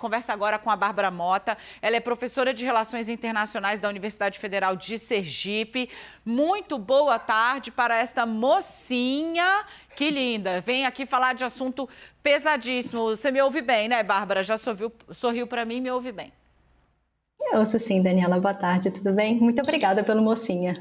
conversa agora com a Bárbara Mota. Ela é professora de Relações Internacionais da Universidade Federal de Sergipe. Muito boa tarde para esta mocinha. Que linda. Vem aqui falar de assunto pesadíssimo. Você me ouve bem, né, Bárbara? Já sorriu para mim e me ouve bem. Eu ouço sim, Daniela. Boa tarde, tudo bem? Muito obrigada pelo mocinha.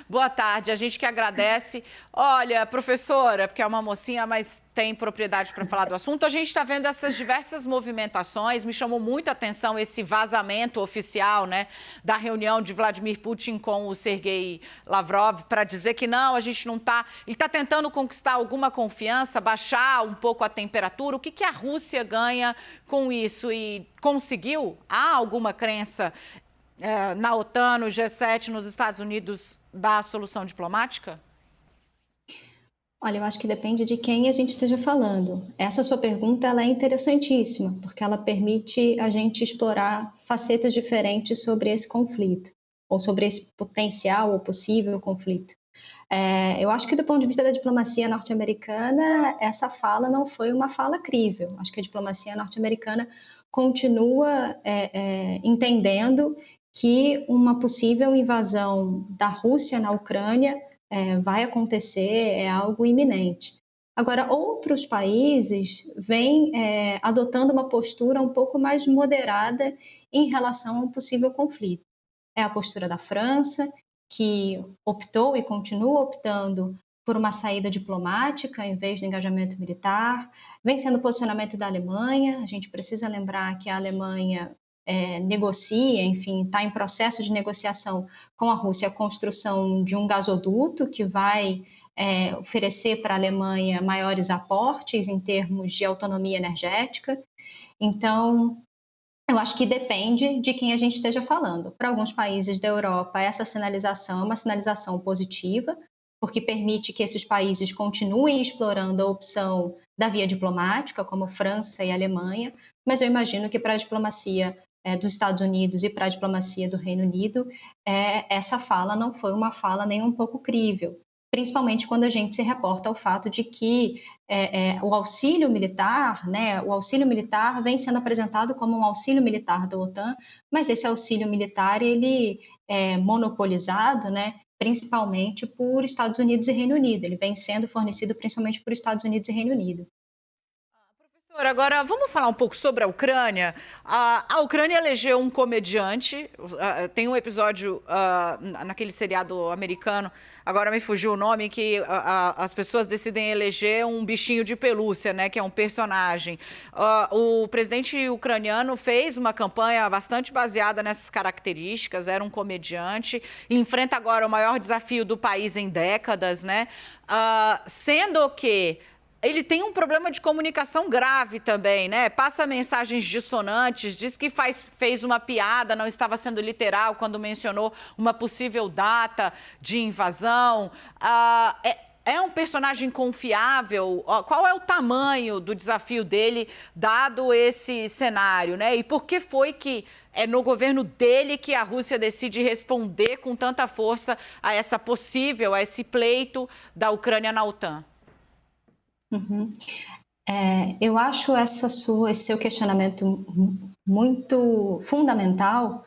Boa tarde, a gente que agradece. Olha, professora, porque é uma mocinha, mas tem propriedade para falar do assunto. A gente está vendo essas diversas movimentações. Me chamou muito a atenção esse vazamento oficial, né, da reunião de Vladimir Putin com o Sergei Lavrov para dizer que não, a gente não está. Ele está tentando conquistar alguma confiança, baixar um pouco a temperatura. O que a Rússia ganha com isso? E conseguiu? Há alguma crença na OTAN, no G7, nos Estados Unidos, da solução diplomática? Olha, eu acho que depende de quem a gente esteja falando. Essa sua pergunta ela é interessantíssima, porque ela permite a gente explorar facetas diferentes sobre esse conflito, ou sobre esse potencial ou possível conflito. Eu acho que do ponto de vista da diplomacia norte-americana, essa fala não foi uma fala crível. Acho que a diplomacia norte-americana continua entendendo que uma possível invasão da Rússia na Ucrânia vai acontecer, é algo iminente. Agora, outros países vêm adotando uma postura um pouco mais moderada em relação a um possível conflito. É a postura da França, que optou e continua optando por uma saída diplomática em vez do engajamento militar. Vem sendo o posicionamento da Alemanha. A gente precisa lembrar que a Alemanha negocia, enfim, está em processo de negociação com a Rússia a construção de um gasoduto que vai oferecer para a Alemanha maiores aportes em termos de autonomia energética. Então, eu acho que depende de quem a gente esteja falando. Para alguns países da Europa, essa sinalização é uma sinalização positiva, porque permite que esses países continuem explorando a opção da via diplomática, como França e Alemanha, mas eu imagino que para a diplomacia dos Estados Unidos e para a diplomacia do Reino Unido, essa fala não foi uma fala nem um pouco crível, principalmente quando a gente se reporta ao fato de que o auxílio militar, né, o auxílio militar vem sendo apresentado como um auxílio militar da OTAN, mas esse auxílio militar ele é monopolizado, né, principalmente por Estados Unidos e Reino Unido. Ele vem sendo fornecido principalmente por Estados Unidos e Reino Unido. Professora, agora vamos falar um pouco sobre a Ucrânia. A Ucrânia elegeu um comediante, tem um episódio naquele seriado americano, agora me fugiu o nome, que as pessoas decidem eleger um bichinho de pelúcia, né, que é um personagem. O presidente ucraniano fez uma campanha bastante baseada nessas características, era um comediante, e enfrenta agora o maior desafio do país em décadas, né, sendo que ele tem um problema de comunicação grave também, né? Passa mensagens dissonantes, diz que fez uma piada, não estava sendo literal quando mencionou uma possível data de invasão. É um personagem confiável? Qual é o tamanho do desafio dele, dado esse cenário, né? E por que foi que é no governo dele que a Rússia decide responder com tanta força a esse pleito da Ucrânia na OTAN? Uhum. Eu acho esse seu questionamento muito fundamental,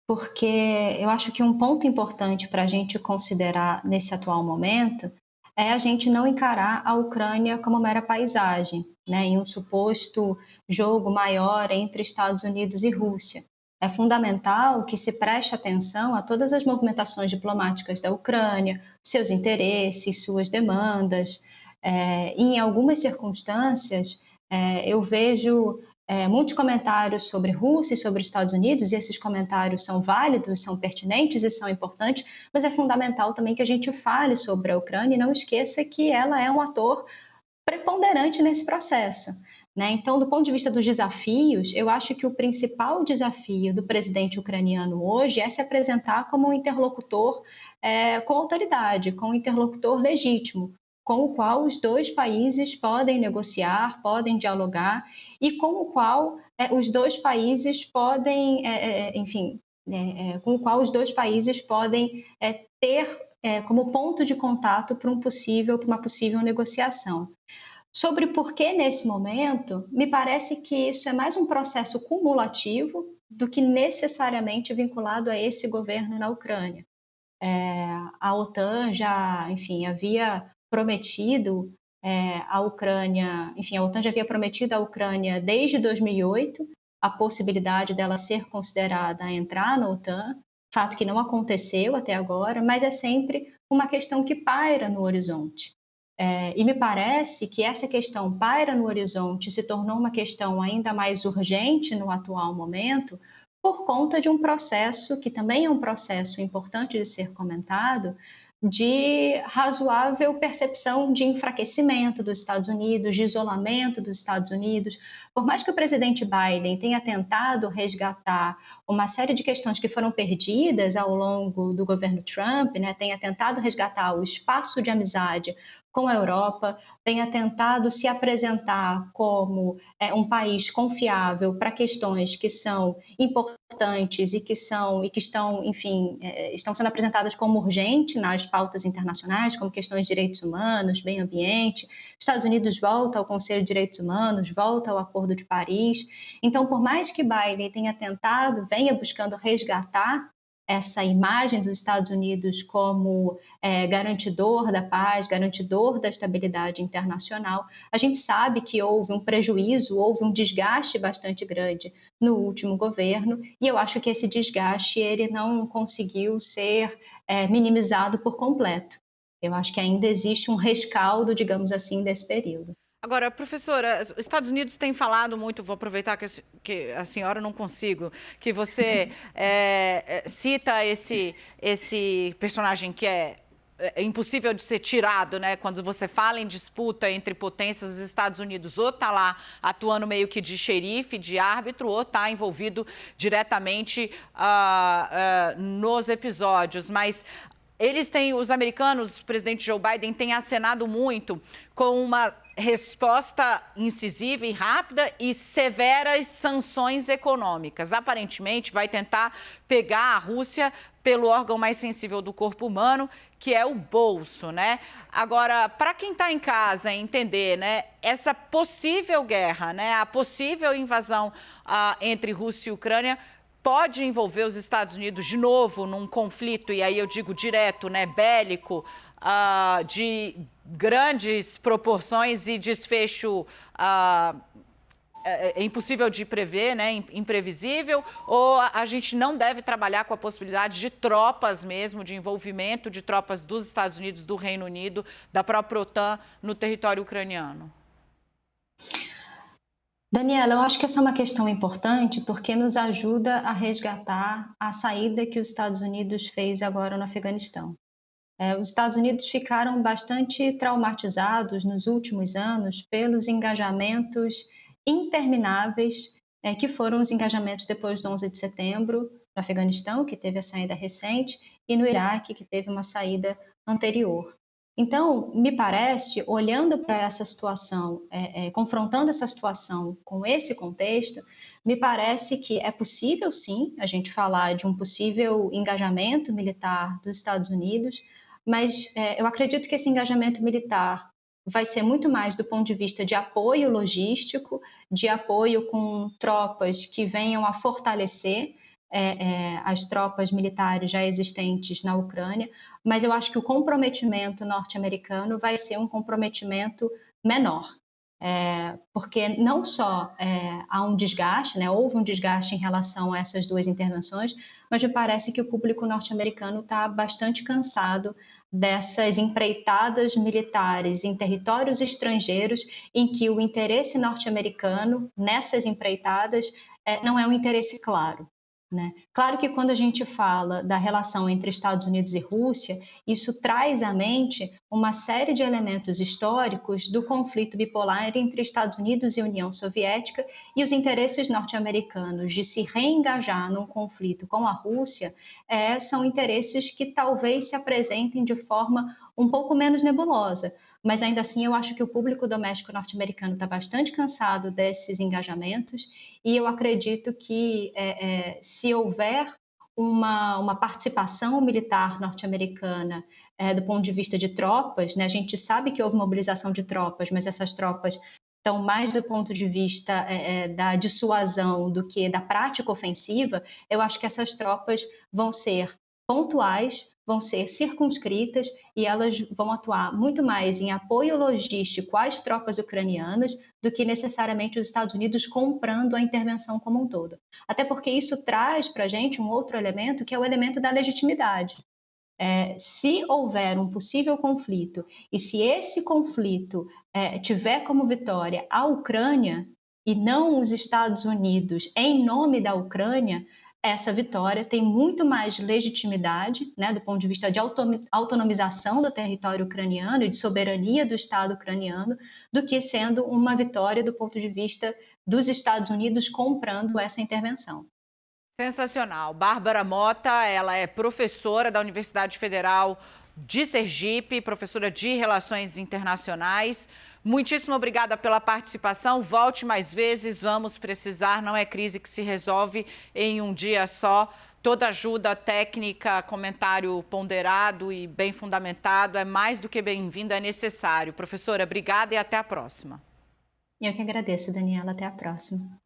porque eu acho que um ponto importante para a gente considerar nesse atual momento é a gente não encarar a Ucrânia como mera paisagem, né, em um suposto jogo maior entre Estados Unidos e Rússia. É fundamental que se preste atenção a todas as movimentações diplomáticas da Ucrânia, seus interesses, suas demandas. Em algumas circunstâncias, eu vejo muitos comentários sobre Rússia e sobre Estados Unidos, e esses comentários são válidos, são pertinentes e são importantes, mas é fundamental também que a gente fale sobre a Ucrânia e não esqueça que ela é um ator preponderante nesse processo, né? Então, do ponto de vista dos desafios, eu acho que o principal desafio do presidente ucraniano hoje é se apresentar como um interlocutor com autoridade, como um interlocutor legítimo, com o qual os dois países podem negociar, podem dialogar e com o qual os dois países podem, com o qual os dois países podem ter como ponto de contato para uma possível negociação. Sobre por que nesse momento, me parece que isso é mais um processo cumulativo do que necessariamente vinculado a esse governo na Ucrânia. A OTAN já, enfim, havia prometido à Ucrânia, enfim, a OTAN já havia prometido à Ucrânia desde 2008 a possibilidade dela ser considerada a entrar na OTAN, fato que não aconteceu até agora, mas é sempre uma questão que paira no horizonte. E me parece que essa questão paira no horizonte, se tornou uma questão ainda mais urgente no atual momento, por conta de um processo, que também é um processo importante de ser comentado, de razoável percepção de enfraquecimento dos Estados Unidos, de isolamento dos Estados Unidos. Por mais que o presidente Biden tenha tentado resgatar uma série de questões que foram perdidas ao longo do governo Trump, né, tenha tentado resgatar o espaço de amizade com a Europa, tenha tentado se apresentar como um país confiável para questões que são importantes e que estão, enfim, estão sendo apresentadas como urgentes nas pautas internacionais, como questões de direitos humanos, meio ambiente. Estados Unidos volta ao Conselho de Direitos Humanos, volta ao Acordo de Paris. Então, por mais que Biden tenha tentado, venha buscando resgatar essa imagem dos Estados Unidos como garantidor da paz, garantidor da estabilidade internacional, a gente sabe que houve um prejuízo, houve um desgaste bastante grande no último governo, e eu acho que esse desgaste ele não conseguiu ser minimizado por completo. Eu acho que ainda existe um rescaldo, digamos assim, desse período. Agora, professora, os Estados Unidos têm falado muito, vou aproveitar que a senhora não consigo, que você cita esse personagem que é impossível de ser tirado, né? Quando você fala em disputa entre potências, os Estados Unidos ou está lá atuando meio que de xerife, de árbitro, ou está envolvido diretamente nos episódios. Mas os americanos, o presidente Joe Biden tem acenado muito com uma resposta incisiva e rápida e severas sanções econômicas. Aparentemente, vai tentar pegar a Rússia pelo órgão mais sensível do corpo humano, que é o bolso, né? Agora, para quem está em casa entender, né, essa possível guerra, né, a possível invasão entre Rússia e Ucrânia pode envolver os Estados Unidos de novo num conflito, e aí eu digo direto, né, bélico, de grandes proporções e desfecho impossível de prever, né, imprevisível, ou a gente não deve trabalhar com a possibilidade de tropas mesmo, de envolvimento de tropas dos Estados Unidos, do Reino Unido, da própria OTAN no território ucraniano? Daniela, eu acho que essa é uma questão importante porque nos ajuda a resgatar a saída que os Estados Unidos fez agora no Afeganistão. Os Estados Unidos ficaram bastante traumatizados nos últimos anos pelos engajamentos intermináveis que foram os engajamentos depois do 11 de setembro, no Afeganistão, que teve a saída recente, e no Iraque, que teve uma saída anterior. Então, me parece, olhando para essa situação, confrontando essa situação com esse contexto, me parece que é possível, sim, a gente falar de um possível engajamento militar dos Estados Unidos, mas eu acredito que esse engajamento militar vai ser muito mais do ponto de vista de apoio logístico, de apoio com tropas que venham a fortalecer as tropas militares já existentes na Ucrânia, mas eu acho que o comprometimento norte-americano vai ser um comprometimento menor. Porque não só há um desgaste, né, houve um desgaste em relação a essas duas intervenções, mas me parece que o público norte-americano está bastante cansado dessas empreitadas militares em territórios estrangeiros em que o interesse norte-americano nessas empreitadas não é um interesse claro. Né? Claro que quando a gente fala da relação entre Estados Unidos e Rússia, isso traz à mente uma série de elementos históricos do conflito bipolar entre Estados Unidos e União Soviética, e os interesses norte-americanos de se reengajar num conflito com a Rússia são interesses que talvez se apresentem de forma um pouco menos nebulosa. Mas ainda assim eu acho que o público doméstico norte-americano está bastante cansado desses engajamentos, e eu acredito que se houver uma participação militar norte-americana do ponto de vista de tropas, né? A gente sabe que houve mobilização de tropas, mas essas tropas estão mais do ponto de vista da dissuasão do que da prática ofensiva. Eu acho que essas tropas vão ser pontuais, vão ser circunscritas e elas vão atuar muito mais em apoio logístico às tropas ucranianas do que necessariamente os Estados Unidos comprando a intervenção como um todo. Até porque isso traz para a gente um outro elemento, que é o elemento da legitimidade. Se houver um possível conflito e se esse conflito tiver como vitória a Ucrânia e não os Estados Unidos em nome da Ucrânia, essa vitória tem muito mais legitimidade, né, do ponto de vista de autonomização do território ucraniano e de soberania do Estado ucraniano, do que sendo uma vitória do ponto de vista dos Estados Unidos comprando essa intervenção. Sensacional. Bárbara Mota, ela é professora da Universidade Federal de Sergipe, professora de Relações Internacionais. Muitíssimo obrigada pela participação. Volte mais vezes, vamos precisar. Não é crise que se resolve em um dia só. Toda ajuda técnica, comentário ponderado e bem fundamentado é mais do que bem-vindo, é necessário. Professora, obrigada e até a próxima. Eu que agradeço, Daniela. Até a próxima.